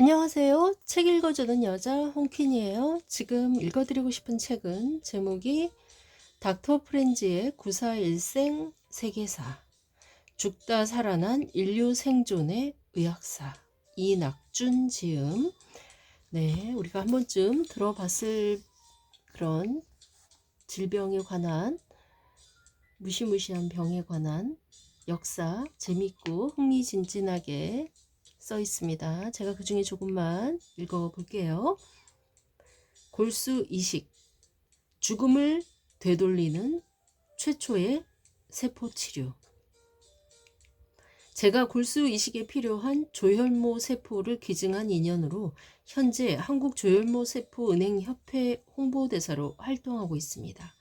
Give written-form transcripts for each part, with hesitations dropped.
안녕하세요. 책 읽어주는 여자 홍퀸이에요. 지금 읽어드리고 싶은 책은 제목이 닥터 프렌즈의 941생 세계사, 죽다 살아난 인류 생존의 의학사, 이낙준 지음. 네, 우리가 한 번쯤 들어봤을 그런 질병에 관한, 무시무시한 병에 관한 역사, 재밌고 흥미진진하게 써 있습니다. 제가 그 중에 조금만 읽어 볼게요. 골수 이식, 죽음을 되돌리는 최초의 세포 치료. 제가 골수 이식에 필요한 조혈모 세포를 기증한 인연으로 현재 한국조혈모세포은행협회 홍보대사로 활동하고 있습니다.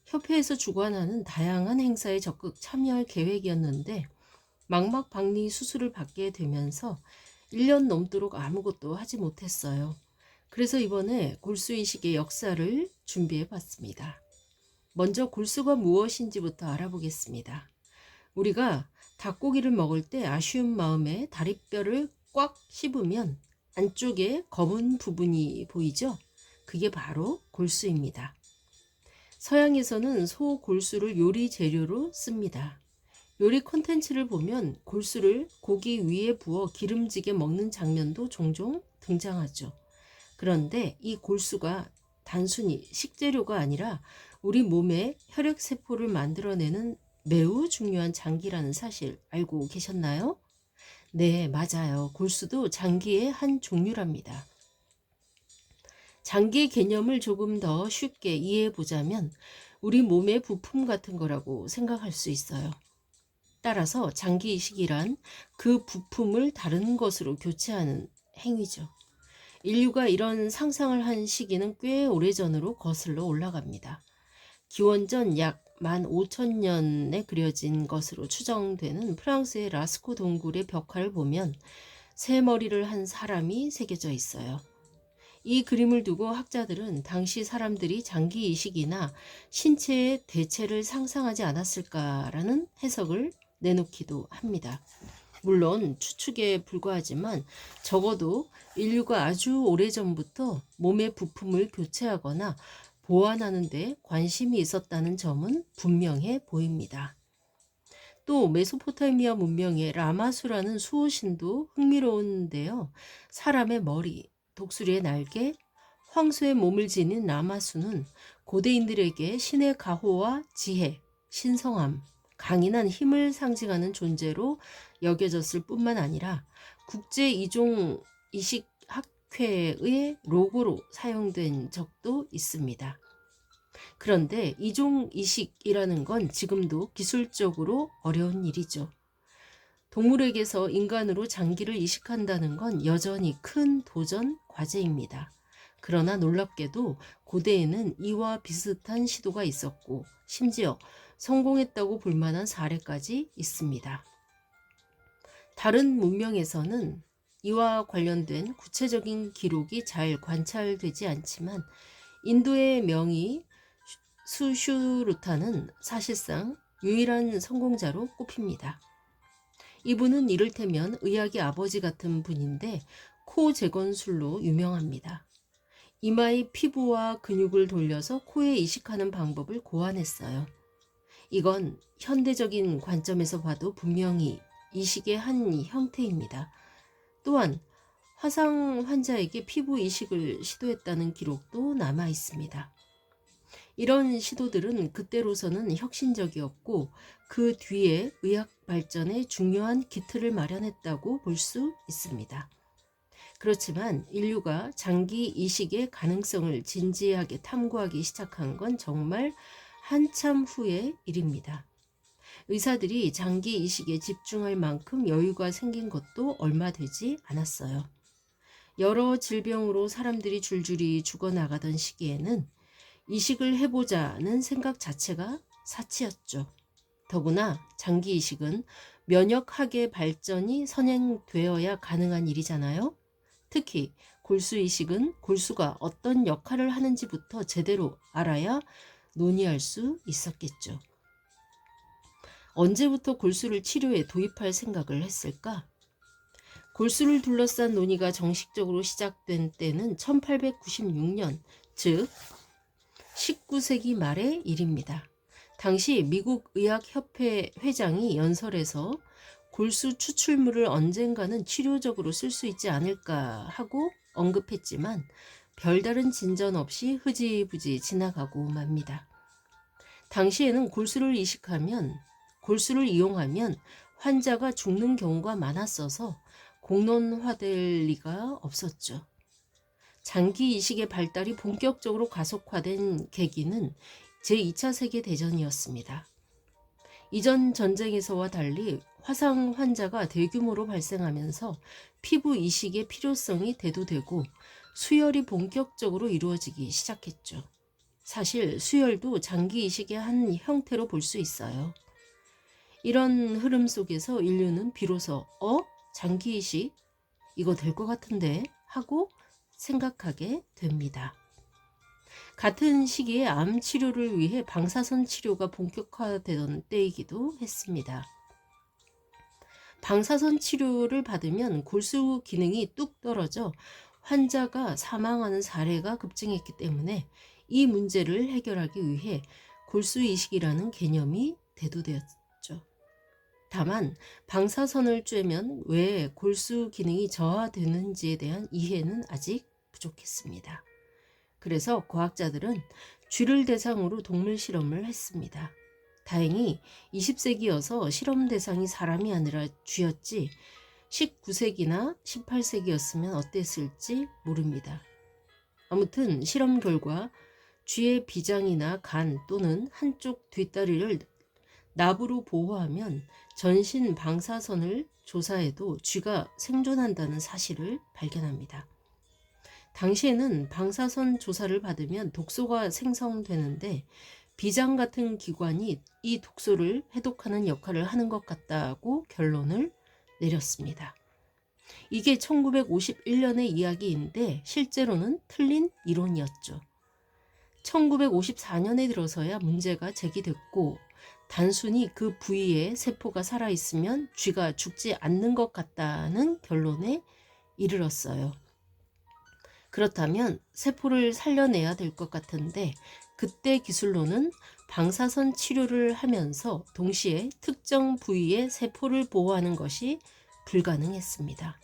협회에서 주관하는 다양한 행사에 적극 참여할 계획이었는데 망막박리 수술을 받게 되면서 1년 넘도록 아무것도 하지 못했어요. 그래서 이번에 골수 이식의 역사를 준비해 봤습니다. 먼저 골수가 무엇인지부터 알아보겠습니다. 우리가 닭고기를 먹을 때 아쉬운 마음에 다리뼈를 꽉 씹으면 안쪽에 검은 부분이 보이죠? 그게 바로 골수입니다. 서양에서는 소 골수를 요리 재료로 씁니다. 요리 콘텐츠를 보면 골수를 고기 위에 부어 기름지게 먹는 장면도 종종 등장하죠. 그런데 이 골수가 단순히 식재료가 아니라 우리 몸의 혈액세포를 만들어내는 매우 중요한 장기라는 사실 알고 계셨나요? 네, 맞아요. 골수도 장기의 한 종류랍니다. 장기의 개념을 조금 더 쉽게 이해해 보자면 우리 몸의 부품 같은 거라고 생각할 수 있어요. 따라서 장기 이식이란 그 부품을 다른 것으로 교체하는 행위죠. 인류가 이런 상상을 한 시기는 꽤 오래전으로 거슬러 올라갑니다. 기원전 약 15,000년에 그려진 것으로 추정되는 프랑스의 라스코 동굴의 벽화를 보면 새 머리를 한 사람이 새겨져 있어요. 이 그림을 두고 학자들은 당시 사람들이 장기 이식이나 신체의 대체를 상상하지 않았을까라는 해석을 내놓기도 합니다. 물론 추측에 불과하지만 적어도 인류가 아주 오래전부터 몸의 부품을 교체하거나 보완하는 데 관심이 있었다는 점은 분명해 보입니다. 또 메소포타미아 문명의 라마수라는 수호신도 흥미로운데요. 사람의 머리, 독수리의 날개, 황소의 몸을 지닌 라마수는 고대인들에게 신의 가호와 지혜, 신성함, 강인한 힘을 상징하는 존재로 여겨졌을 뿐만 아니라 국제 이종 이식 학회의 로고로 사용된 적도 있습니다. 그런데 이종 이식이라는 건 지금도 기술적으로 어려운 일이죠. 동물에게서 인간으로 장기를 이식한다는 건 여전히 큰 도전 과제입니다. 그러나 놀랍게도 고대에는 이와 비슷한 시도가 있었고 심지어 성공했다고 볼 만한 사례까지 있습니다. 다른 문명에서는 이와 관련된 구체적인 기록이 잘 관찰되지 않지만 인도의 명의 수슈루타는 사실상 유일한 성공자로 꼽힙니다. 이분은 이를테면 의학의 아버지 같은 분인데 코 재건술로 유명합니다. 이마의 피부와 근육을 돌려서 코에 이식하는 방법을 고안했어요. 이건 현대적인 관점에서 봐도 분명히 이식의 한 형태입니다. 또한 화상 환자에게 피부 이식을 시도했다는 기록도 남아 있습니다. 이런 시도들은 그때로서는 혁신적이었고 그 뒤에 의학 발전에 중요한 기틀을 마련했다고 볼 수 있습니다. 그렇지만 인류가 장기 이식의 가능성을 진지하게 탐구하기 시작한 건 정말 한참 후의 일입니다. 의사들이 장기 이식에 집중할 만큼 여유가 생긴 것도 얼마 되지 않았어요. 여러 질병으로 사람들이 줄줄이 죽어나가던 시기에는 이식을 해보자는 생각 자체가 사치였죠. 더구나 장기 이식은 면역학의 발전이 선행되어야 가능한 일이잖아요. 특히 골수 이식은 골수가 어떤 역할을 하는지부터 제대로 알아야 논의할 수 있었겠죠. 언제부터 골수를 치료에 도입할 생각을 했을까? 골수를 둘러싼 논의가 정식적으로 시작된 때는 1896년, 즉 19세기 말의 일입니다. 당시 미국 의학협회 회장이 연설에서 골수 추출물을 언젠가는 치료적으로 쓸 수 있지 않을까 하고 언급했지만 별다른 진전 없이 흐지부지 지나가고 맙니다. 당시에는 골수를 이용하면 환자가 죽는 경우가 많았어서 공론화될 리가 없었죠. 장기 이식의 발달이 본격적으로 가속화된 계기는 제2차 세계대전이었습니다. 이전 전쟁에서와 달리 화상 환자가 대규모로 발생하면서 피부 이식의 필요성이 대두되고 수혈이 본격적으로 이루어지기 시작했죠. 사실 수혈도 장기 이식의 한 형태로 볼 수 있어요. 이런 흐름 속에서 인류는 비로소 장기 이식? 이거 될 것 같은데? 하고 생각하게 됩니다. 같은 시기에 암 치료를 위해 방사선 치료가 본격화되던 때이기도 했습니다. 방사선 치료를 받으면 골수 기능이 뚝 떨어져 환자가 사망하는 사례가 급증했기 때문에 이 문제를 해결하기 위해 골수 이식이라는 개념이 대두되었죠. 다만 방사선을 쬐면 왜 골수 기능이 저하되는지에 대한 이해는 아직 부족했습니다. 그래서 과학자들은 쥐를 대상으로 동물 실험을 했습니다. 다행히 20세기여서 실험 대상이 사람이 아니라 쥐였지 19세기나 18세기였으면 어땠을지 모릅니다. 아무튼 실험 결과 쥐의 비장이나 간 또는 한쪽 뒷다리를 납으로 보호하면 전신 방사선을 조사해도 쥐가 생존한다는 사실을 발견합니다. 당시에는 방사선 조사를 받으면 독소가 생성되는데 비장 같은 기관이 이 독소를 해독하는 역할을 하는 것 같다고 결론을 내렸습니다. 이게 1951년의 이야기인데 실제로는 틀린 이론이었죠. 1954년에 들어서야 문제가 제기됐고 단순히 그 부위에 세포가 살아있으면 쥐가 죽지 않는 것 같다는 결론에 이르렀어요. 그렇다면 세포를 살려내야 될 것 같은데 그때 기술로는 방사선 치료를 하면서 동시에 특정 부위의 세포를 보호하는 것이 불가능했습니다.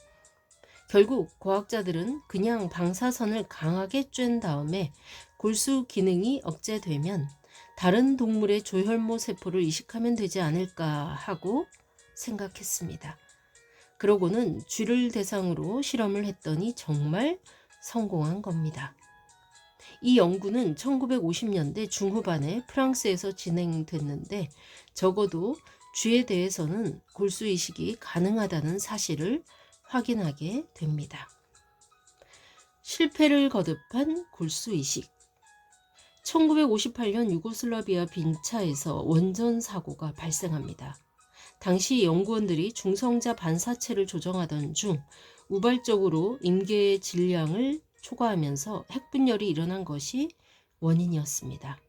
결국 과학자들은 그냥 방사선을 강하게 쬐은 다음에 골수 기능이 억제되면 다른 동물의 조혈모 세포를 이식하면 되지 않을까 하고 생각했습니다. 그러고는 쥐를 대상으로 실험을 했더니 정말 성공한 겁니다. 이 연구는 1950년대 중후반에 프랑스에서 진행됐는데 적어도 쥐에 대해서는 골수 이식이 가능하다는 사실을 확인하게 됩니다. 실패를 거듭한 골수 이식. 1958년 유고슬라비아 빈차에서 원전 사고가 발생합니다. 당시 연구원들이 중성자 반사체를 조정하던 중 우발적으로 임계의 질량을 초과하면서 핵분열이 일어난 것이 원인이었습니다.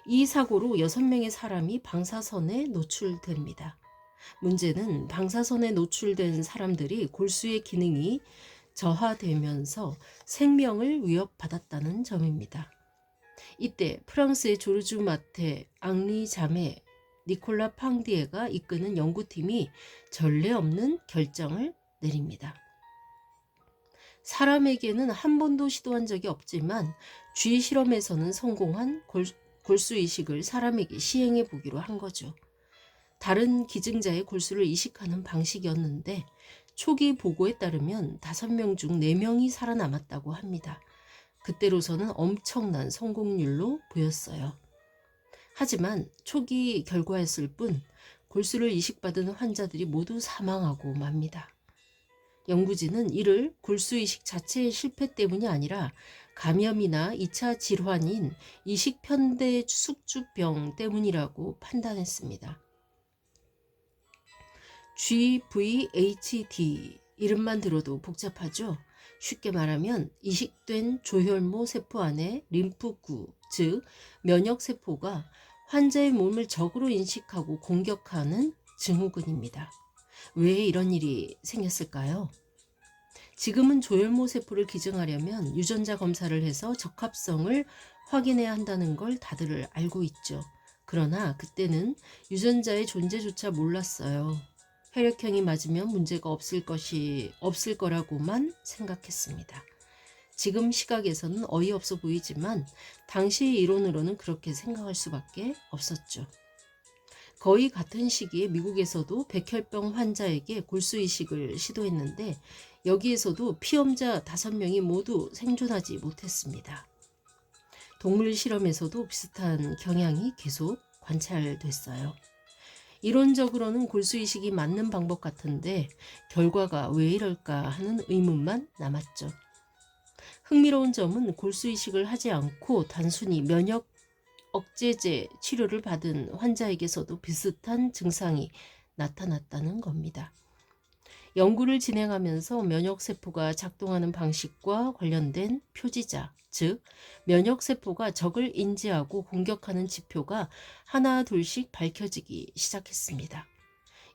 이 사고로 6명의 사람이 방사선에 노출됩니다. 문제는 방사선에 노출된 사람들이 골수의 기능이 저하되면서 생명을 위협받았다는 점입니다. 이때 프랑스의 조르주 마테, 앙리 자메, 니콜라 팡디에가 이끄는 연구팀이 전례 없는 결정을 내립니다. 사람에게는 한 번도 시도한 적이 없지만 쥐 실험에서는 성공한 골수 이식을 사람에게 시행해 보기로 한 거죠. 다른 기증자의 골수를 이식하는 방식이었는데 초기 보고에 따르면 5명 중 4명이 살아남았다고 합니다. 그때로서는 엄청난 성공률로 보였어요. 하지만 초기 결과였을 뿐 골수를 이식받은 환자들이 모두 사망하고 맙니다. 연구진은 이를 골수 이식 자체의 실패 때문이 아니라 감염이나 2차 질환인 이식편대 숙주병 때문이라고 판단했습니다. GVHD 이름만 들어도 복잡하죠? 쉽게 말하면 이식된 조혈모 세포 안에 림프구, 즉 면역세포가 환자의 몸을 적으로 인식하고 공격하는 증후군입니다. 왜 이런 일이 생겼을까요? 지금은 조혈모 세포를 기증하려면 유전자 검사를 해서 적합성을 확인해야 한다는 걸 다들 알고 있죠. 그러나 그때는 유전자의 존재조차 몰랐어요. 혈액형이 맞으면 문제가 없을 거라고만 생각했습니다. 지금 시각에서는 어이없어 보이지만 당시 이론으로는 그렇게 생각할 수밖에 없었죠. 거의 같은 시기에 미국에서도 백혈병 환자에게 골수 이식을 시도했는데 여기에서도 피험자 5명이 모두 생존하지 못했습니다. 동물 실험에서도 비슷한 경향이 계속 관찰됐어요. 이론적으로는 골수 이식이 맞는 방법 같은데 결과가 왜 이럴까 하는 의문만 남았죠. 흥미로운 점은 골수 이식을 하지 않고 단순히 면역 억제제 치료를 받은 환자에게서도 비슷한 증상이 나타났다는 겁니다. 연구를 진행하면서 면역세포가 작동하는 방식과 관련된 표지자, 즉 면역세포가 적을 인지하고 공격하는 지표가 하나 둘씩 밝혀지기 시작했습니다.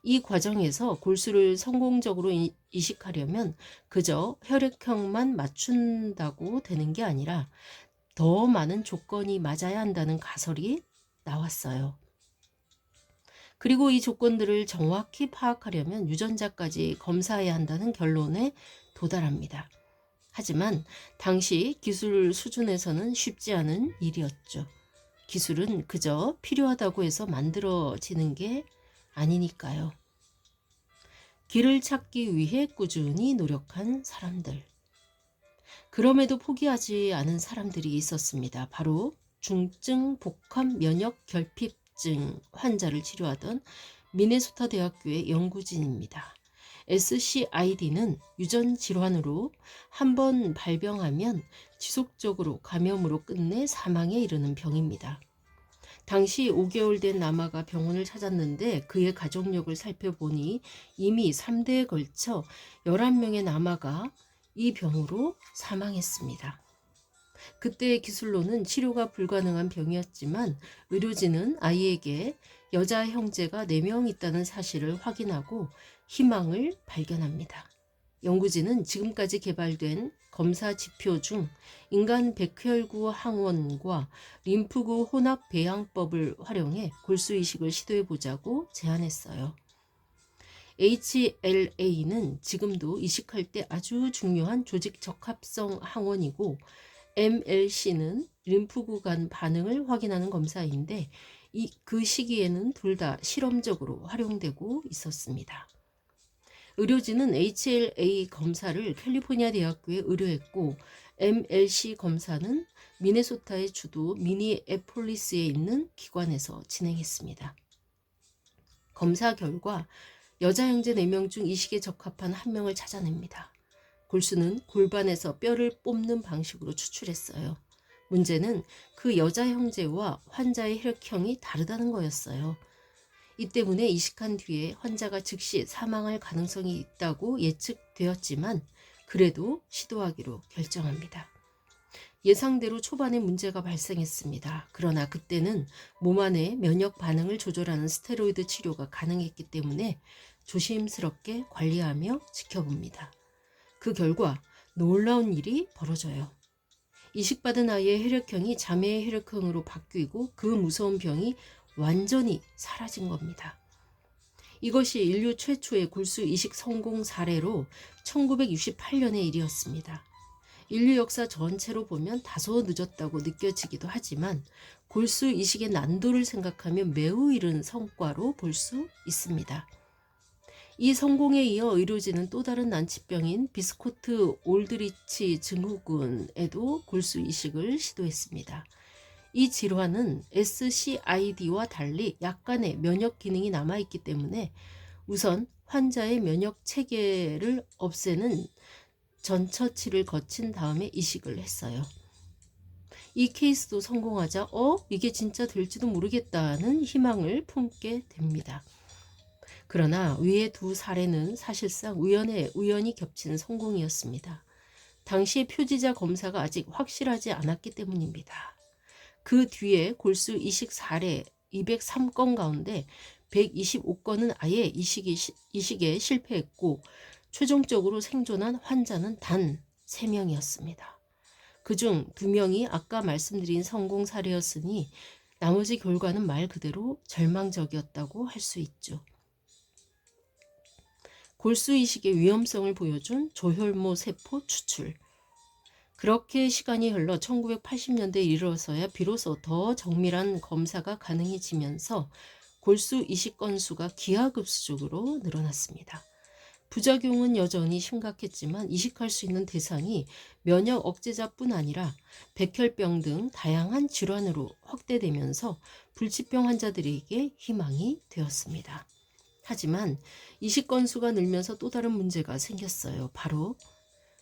이 과정에서 골수를 성공적으로 이식하려면 그저 혈액형만 맞춘다고 되는 게 아니라 더 많은 조건이 맞아야 한다는 가설이 나왔어요. 그리고 이 조건들을 정확히 파악하려면 유전자까지 검사해야 한다는 결론에 도달합니다. 하지만 당시 기술 수준에서는 쉽지 않은 일이었죠. 기술은 그저 필요하다고 해서 만들어지는 게 아니니까요. 길을 찾기 위해 꾸준히 노력한 사람들. 그럼에도 포기하지 않은 사람들이 있었습니다. 바로 중증 복합 면역 결핍증 환자를 치료하던 미네소타 대학교의 연구진입니다. SCID는 유전 질환으로 한번 발병하면 지속적으로 감염으로 끝내 사망에 이르는 병입니다. 당시 5개월 된 남아가 병원을 찾았는데 그의 가족력을 살펴보니 이미 3대에 걸쳐 11명의 남아가 이 병으로 사망했습니다. 그때의 기술로는 치료가 불가능한 병이었지만 의료진은 아이에게 여자 형제가 4명 있다는 사실을 확인하고 희망을 발견합니다. 연구진은 지금까지 개발된 검사 지표 중 인간 백혈구 항원과 림프구 혼합 배양법을 활용해 골수 이식을 시도해 보자고 제안했어요. HLA는 지금도 이식할 때 아주 중요한 조직 적합성 항원이고 MLC는 림프구 간 반응을 확인하는 검사인데 그 시기에는 둘 다 실험적으로 활용되고 있었습니다. 의료진은 HLA 검사를 캘리포니아 대학교에 의뢰했고 MLC 검사는 미네소타의 주도 미니애폴리스에 있는 기관에서 진행했습니다. 검사 결과 여자 형제 4명 중 이식에 적합한 1명을 찾아냅니다. 골수는 골반에서 뼈를 뽑는 방식으로 추출했어요. 문제는 그 여자 형제와 환자의 혈액형이 다르다는 거였어요. 이 때문에 이식한 뒤에 환자가 즉시 사망할 가능성이 있다고 예측되었지만 그래도 시도하기로 결정합니다. 예상대로 초반에 문제가 발생했습니다. 그러나 그때는 몸 안의 면역 반응을 조절하는 스테로이드 치료가 가능했기 때문에 조심스럽게 관리하며 지켜봅니다. 그 결과 놀라운 일이 벌어져요. 이식받은 아이의 혈액형이 자매의 혈액형으로 바뀌고 그 무서운 병이 완전히 사라진 겁니다. 이것이 인류 최초의 골수 이식 성공 사례로 1968년의 일이었습니다. 인류 역사 전체로 보면 다소 늦었다고 느껴지기도 하지만 골수 이식의 난도를 생각하면 매우 이른 성과로 볼 수 있습니다. 이 성공에 이어 의료진은 또 다른 난치병인 비스코트 올드리치 증후군에도 골수 이식을 시도했습니다. 이 질환은 SCID와 달리 약간의 면역 기능이 남아있기 때문에 우선 환자의 면역 체계를 없애는 전처치를 거친 다음에 이식을 했어요. 이 케이스도 성공하자 이게 진짜 될지도 모르겠다는 희망을 품게 됩니다. 그러나 위의 두 사례는 사실상 우연이 겹친 성공이었습니다. 당시의 표지자 검사가 아직 확실하지 않았기 때문입니다. 그 뒤에 골수 이식 사례 203건 가운데 125건은 아예 이식에 실패했고 최종적으로 생존한 환자는 단 3명이었습니다. 그중 2명이 아까 말씀드린 성공 사례였으니 나머지 결과는 말 그대로 절망적이었다고 할 수 있죠. 골수 이식의 위험성을 보여준 조혈모 세포 추출. 그렇게 시간이 흘러 1980년대에 이르러서야 비로소 더 정밀한 검사가 가능해지면서 골수 이식 건수가 기하급수적으로 늘어났습니다. 부작용은 여전히 심각했지만 이식할 수 있는 대상이 면역 억제자뿐 아니라 백혈병 등 다양한 질환으로 확대되면서 불치병 환자들에게 희망이 되었습니다. 하지만 이식 건수가 늘면서 또 다른 문제가 생겼어요. 바로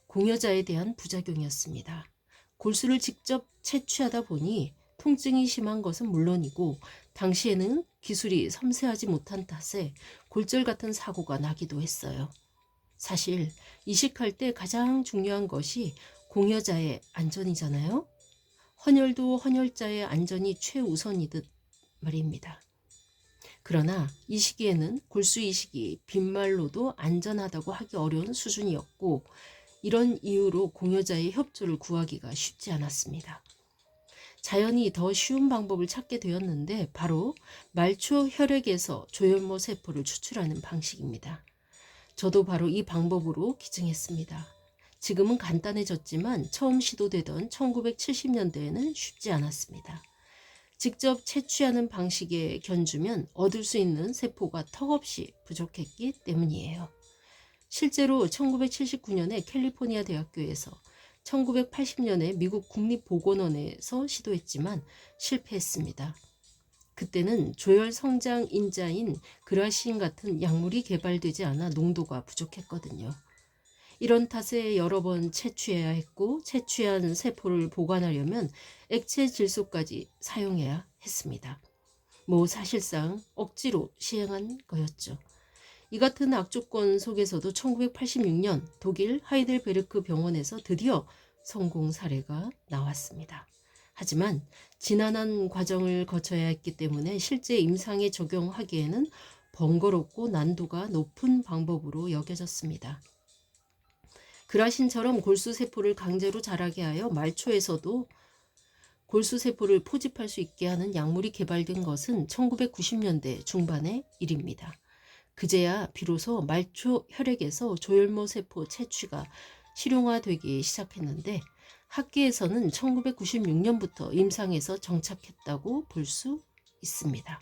공여자에 대한 부작용이었습니다. 골수를 직접 채취하다 보니 통증이 심한 것은 물론이고 당시에는 기술이 섬세하지 못한 탓에 골절 같은 사고가 나기도 했어요. 사실 이식할 때 가장 중요한 것이 공여자의 안전이잖아요. 헌혈도 헌혈자의 안전이 최우선이듯 말입니다. 그러나 이 시기에는 골수 이식이 빈말로도 안전하다고 하기 어려운 수준이었고 이런 이유로 공여자의 협조를 구하기가 쉽지 않았습니다. 자연히 더 쉬운 방법을 찾게 되었는데 바로 말초 혈액에서 조혈모 세포를 추출하는 방식입니다. 저도 바로 이 방법으로 기증했습니다. 지금은 간단해졌지만 처음 시도되던 1970년대에는 쉽지 않았습니다. 직접 채취하는 방식에 견주면 얻을 수 있는 세포가 턱없이 부족했기 때문이에요. 실제로 1979년에 캘리포니아 대학교에서 1980년에 미국 국립보건원에서 시도했지만 실패했습니다. 그때는 조혈 성장 인자인 그라신 같은 약물이 개발되지 않아 농도가 부족했거든요. 이런 탓에 여러 번 채취해야 했고 채취한 세포를 보관하려면 액체 질소까지 사용해야 했습니다. 사실상 억지로 시행한 거였죠. 이 같은 악조건 속에서도 1986년 독일 하이델베르크 병원에서 드디어 성공 사례가 나왔습니다. 하지만 지난한 과정을 거쳐야 했기 때문에 실제 임상에 적용하기에는 번거롭고 난도가 높은 방법으로 여겨졌습니다. 그라신처럼 골수세포를 강제로 자라게 하여 말초에서도 골수세포를 포집할 수 있게 하는 약물이 개발된 것은 1990년대 중반의 일입니다. 그제야 비로소 말초 혈액에서 조혈모 세포 채취가 실용화되기 시작했는데 학계에서는 1996년부터 임상에서 정착했다고 볼 수 있습니다.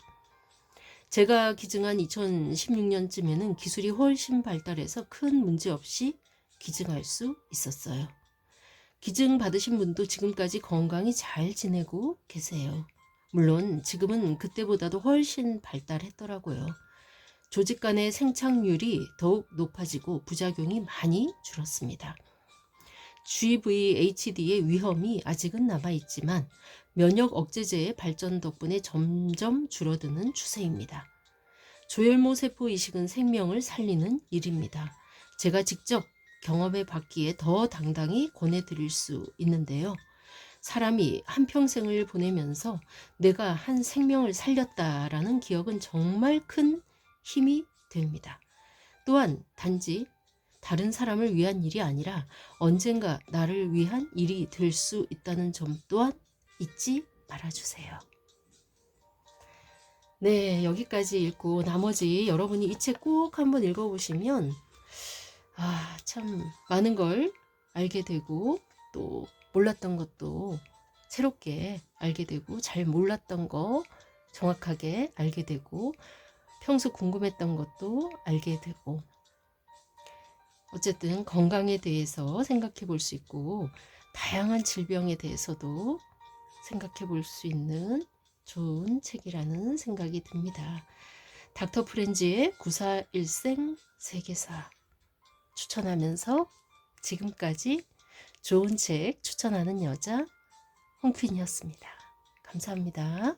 제가 기증한 2016년쯤에는 기술이 훨씬 발달해서 큰 문제 없이 기증할 수 있었어요. 기증 받으신 분도 지금까지 건강히 잘 지내고 계세요. 물론 지금은 그때보다도 훨씬 발달했더라고요. 조직 간의 생착률이 더욱 높아지고 부작용이 많이 줄었습니다. GVHD의 위험이 아직은 남아있지만 면역 억제제의 발전 덕분에 점점 줄어드는 추세입니다. 조혈모 세포 이식은 생명을 살리는 일입니다. 제가 직접 경험해 봤기에 더 당당히 권해드릴 수 있는데요. 사람이 한평생을 보내면서 내가 한 생명을 살렸다라는 기억은 정말 큰 힘이 됩니다. 또한 단지 다른 사람을 위한 일이 아니라 언젠가 나를 위한 일이 될 수 있다는 점 또한 잊지 말아주세요. 네, 여기까지 읽고 나머지 여러분이 이 책 꼭 한번 읽어보시면 참 많은 걸 알게 되고 또 몰랐던 것도 새롭게 알게 되고 잘 몰랐던 거 정확하게 알게 되고 평소 궁금했던 것도 알게 되고 어쨌든 건강에 대해서 생각해 볼 수 있고 다양한 질병에 대해서도 생각해 볼 수 있는 좋은 책이라는 생각이 듭니다. 닥터 프렌즈의 941생 세계사 추천하면서 지금까지 좋은 책 추천하는 여자 홍퀸이었습니다. 감사합니다.